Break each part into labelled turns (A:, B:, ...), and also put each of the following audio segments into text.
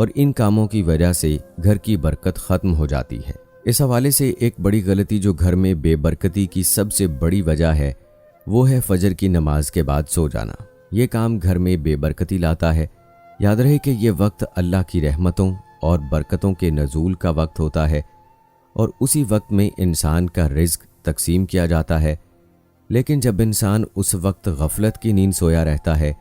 A: اور ان کاموں کی وجہ سے گھر کی برکت ختم ہو جاتی ہے۔ اس حوالے سے ایک بڑی غلطی جو گھر میں بے برکتی کی سب سے بڑی وجہ ہے وہ ہے فجر کی نماز کے بعد سو جانا۔ یہ کام گھر میں بے برکتی لاتا ہے۔ یاد رہے کہ یہ وقت اللہ کی رحمتوں اور برکتوں کے نزول کا وقت ہوتا ہے اور اسی وقت میں انسان کا رزق تقسیم کیا جاتا ہے، لیکن جب انسان اس وقت غفلت کی نیند سویا رہتا ہے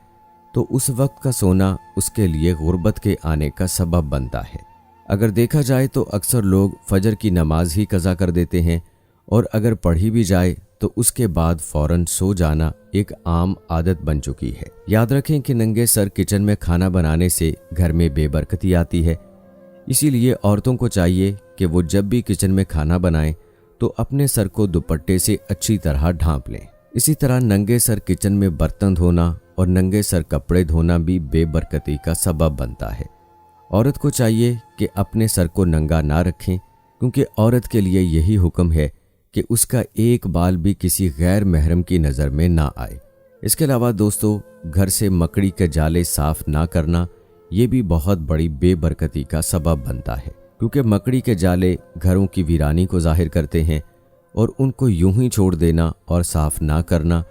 A: تو اس وقت کا سونا اس کے لیے غربت کے آنے کا سبب بنتا ہے۔ اگر دیکھا جائے تو اکثر لوگ فجر کی نماز ہی قضا کر دیتے ہیں اور اگر پڑھی بھی جائے تو اس کے بعد فوراً سو جانا ایک عام عادت بن چکی ہے۔ یاد رکھیں کہ ننگے سر کچن میں کھانا بنانے سے گھر میں بے برکتی آتی ہے، اسی لیے عورتوں کو چاہیے کہ وہ جب بھی کچن میں کھانا بنائیں تو اپنے سر کو دوپٹے سے اچھی طرح ڈھانپ لیں۔ اسی طرح ننگے سر کچن میں برتن دھونا اور ننگے سر کپڑے دھونا بھی بے برکتی کا سبب بنتا ہے۔ عورت کو چاہیے کہ اپنے سر کو ننگا نہ رکھیں، کیونکہ عورت کے لیے یہی حکم ہے کہ اس کا ایک بال بھی کسی غیر محرم کی نظر میں نہ آئے۔ اس کے علاوہ دوستو، گھر سے مکڑی کے جالے صاف نہ کرنا یہ بھی بہت بڑی بے برکتی کا سبب بنتا ہے، کیونکہ مکڑی کے جالے گھروں کی ویرانی کو ظاہر کرتے ہیں اور ان کو یوں ہی چھوڑ دینا اور صاف نہ کرنا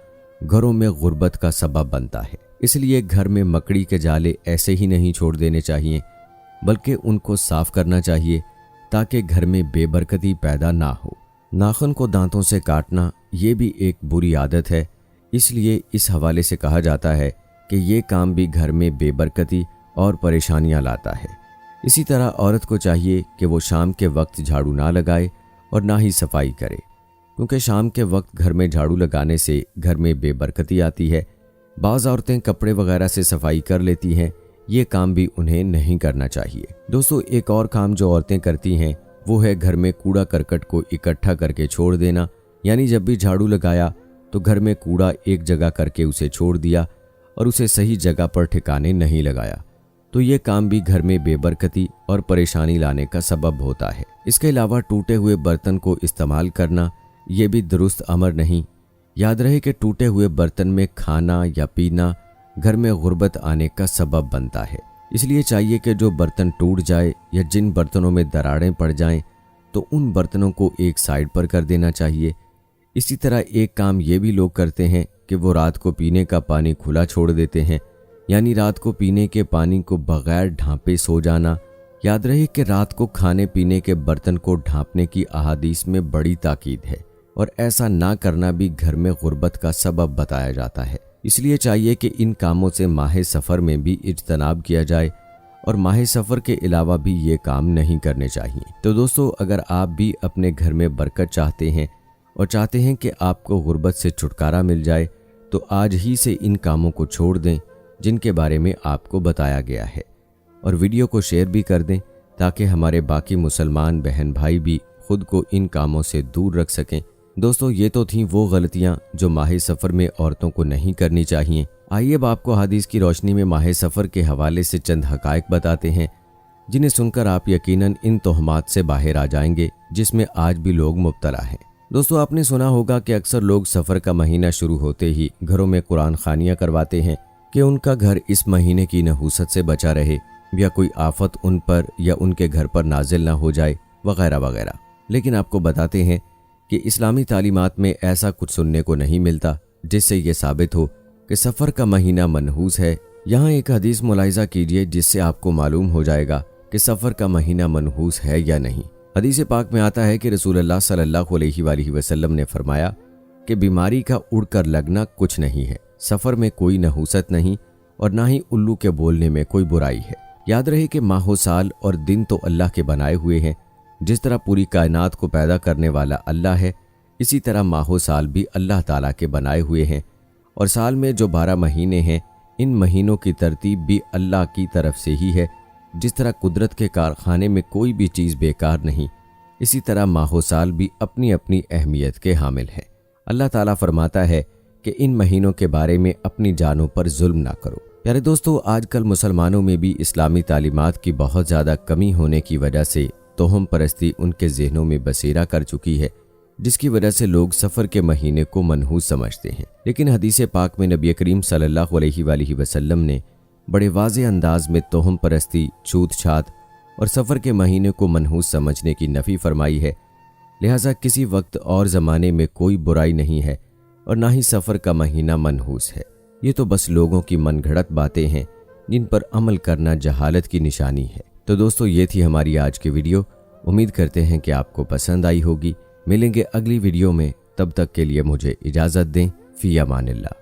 A: گھروں میں غربت کا سبب بنتا ہے۔ اس لیے گھر میں مکڑی کے جالے ایسے ہی نہیں چھوڑ دینے چاہیے، بلکہ ان کو صاف کرنا چاہیے تاکہ گھر میں بے برکتی پیدا نہ ہو۔ ناخن کو دانتوں سے کاٹنا یہ بھی ایک بری عادت ہے، اس لیے اس حوالے سے کہا جاتا ہے کہ یہ کام بھی گھر میں بے برکتی اور پریشانیاں لاتا ہے۔ اسی طرح عورت کو چاہیے کہ وہ شام کے وقت جھاڑو نہ لگائے اور نہ ہی صفائی کرے، کیونکہ شام کے وقت گھر میں جھاڑو لگانے سے گھر میں بے برکتی آتی ہے۔ بعض عورتیں کپڑے وغیرہ سے صفائی کر لیتی ہیں، یہ کام بھی انہیں نہیں کرنا چاہیے۔ دوستو، ایک اور کام جو عورتیں کرتی ہیں وہ ہے گھر میں کوڑا کرکٹ کو اکٹھا کر کے چھوڑ دینا، یعنی جب بھی جھاڑو لگایا تو گھر میں کوڑا ایک جگہ کر کے اسے چھوڑ دیا اور اسے صحیح جگہ پر ٹھکانے نہیں لگایا، تو یہ کام بھی گھر میں بے برکتی اور پریشانی لانے کا سبب ہوتا ہے۔ اس کے علاوہ ٹوٹے ہوئے برتن کو استعمال کرنا یہ بھی درست امر نہیں۔ یاد رہے کہ ٹوٹے ہوئے برتن میں کھانا یا پینا گھر میں غربت آنے کا سبب بنتا ہے۔ اس لیے چاہیے کہ جو برتن ٹوٹ جائے یا جن برتنوں میں دراڑیں پڑ جائیں تو ان برتنوں کو ایک سائیڈ پر کر دینا چاہیے۔ اسی طرح ایک کام یہ بھی لوگ کرتے ہیں کہ وہ رات کو پینے کا پانی کھلا چھوڑ دیتے ہیں، یعنی رات کو پینے کے پانی کو بغیر ڈھانپے سو جانا۔ یاد رہے کہ رات کو کھانے پینے کے برتن کو ڈھانپنے کی احادیث میں بڑی تاکید ہے اور ایسا نہ کرنا بھی گھر میں غربت کا سبب بتایا جاتا ہے۔ اس لیے چاہیے کہ ان کاموں سے ماہ سفر میں بھی اجتناب کیا جائے اور ماہ سفر کے علاوہ بھی یہ کام نہیں کرنے چاہیے۔ تو دوستو، اگر آپ بھی اپنے گھر میں برکت چاہتے ہیں اور چاہتے ہیں کہ آپ کو غربت سے چھٹکارا مل جائے تو آج ہی سے ان کاموں کو چھوڑ دیں جن کے بارے میں آپ کو بتایا گیا ہے، اور ویڈیو کو شیئر بھی کر دیں تاکہ ہمارے باقی مسلمان بہن بھائی بھی خود کو ان کاموں سے دور رکھ سکیں۔ دوستو، یہ تو تھیں وہ غلطیاں جو ماہ سفر میں عورتوں کو نہیں کرنی چاہیے۔ آئیے اب آپ کو حدیث کی روشنی میں ماہ سفر کے حوالے سے چند حقائق بتاتے ہیں جنہیں سن کر آپ یقیناً ان تہمات سے باہر آ جائیں گے جس میں آج بھی لوگ مبتلا ہیں۔ دوستو، آپ نے سنا ہوگا کہ اکثر لوگ سفر کا مہینہ شروع ہوتے ہی گھروں میں قرآن خوانیاں کرواتے ہیں کہ ان کا گھر اس مہینے کی نحوست سے بچا رہے یا کوئی آفت ان پر یا ان کے گھر پر نازل نہ ہو جائے وغیرہ وغیرہ۔ لیکن آپ کو بتاتے ہیں کہ اسلامی تعلیمات میں ایسا کچھ سننے کو نہیں ملتا جس سے یہ ثابت ہو کہ سفر کا مہینہ منحوس ہے۔ یہاں ایک حدیث ملاحظہ کیجئے جس سے آپ کو معلوم ہو جائے گا کہ سفر کا مہینہ منحوس ہے یا نہیں۔ حدیث پاک میں آتا ہے کہ رسول اللہ صلی اللہ علیہ وآلہ وسلم نے فرمایا کہ بیماری کا اڑ کر لگنا کچھ نہیں ہے، سفر میں کوئی نحوست نہیں اور نہ ہی الو کے بولنے میں کوئی برائی ہے۔ یاد رہے کہ ماہ و سال اور دن تو اللہ کے بنائے ہوئے ہیں۔ جس طرح پوری کائنات کو پیدا کرنے والا اللہ ہے، اسی طرح ماہ و سال بھی اللہ تعالیٰ کے بنائے ہوئے ہیں، اور سال میں جو 12 مہینے ہیں ان مہینوں کی ترتیب بھی اللہ کی طرف سے ہی ہے۔ جس طرح قدرت کے کارخانے میں کوئی بھی چیز بیکار نہیں، اسی طرح ماہ و سال بھی اپنی اپنی اہمیت کے حامل ہے۔ اللہ تعالیٰ فرماتا ہے کہ ان مہینوں کے بارے میں اپنی جانوں پر ظلم نہ کرو۔ پیارے دوستو، آج کل مسلمانوں میں بھی اسلامی تعلیمات کی بہت زیادہ کمی ہونے کی وجہ سے توہم پرستی ان کے ذہنوں میں بسیرا کر چکی ہے، جس کی وجہ سے لوگ سفر کے مہینے کو منحوس سمجھتے ہیں۔ لیکن حدیث پاک میں نبی کریم صلی اللہ علیہ وآلہ وسلم نے بڑے واضح انداز میں توہم پرستی، چھوت چھات اور سفر کے مہینے کو منحوس سمجھنے کی نفی فرمائی ہے۔ لہٰذا کسی وقت اور زمانے میں کوئی برائی نہیں ہے اور نہ ہی سفر کا مہینہ منحوس ہے۔ یہ تو بس لوگوں کی من گھڑت باتیں ہیں جن پر عمل کرنا جہالت کی نشانی ہے۔ تو دوستو، یہ تھی ہماری آج کی ویڈیو۔ امید کرتے ہیں کہ آپ کو پسند آئی ہوگی۔ ملیں گے اگلی ویڈیو میں، تب تک کے لیے مجھے اجازت دیں۔ فی امان اللہ۔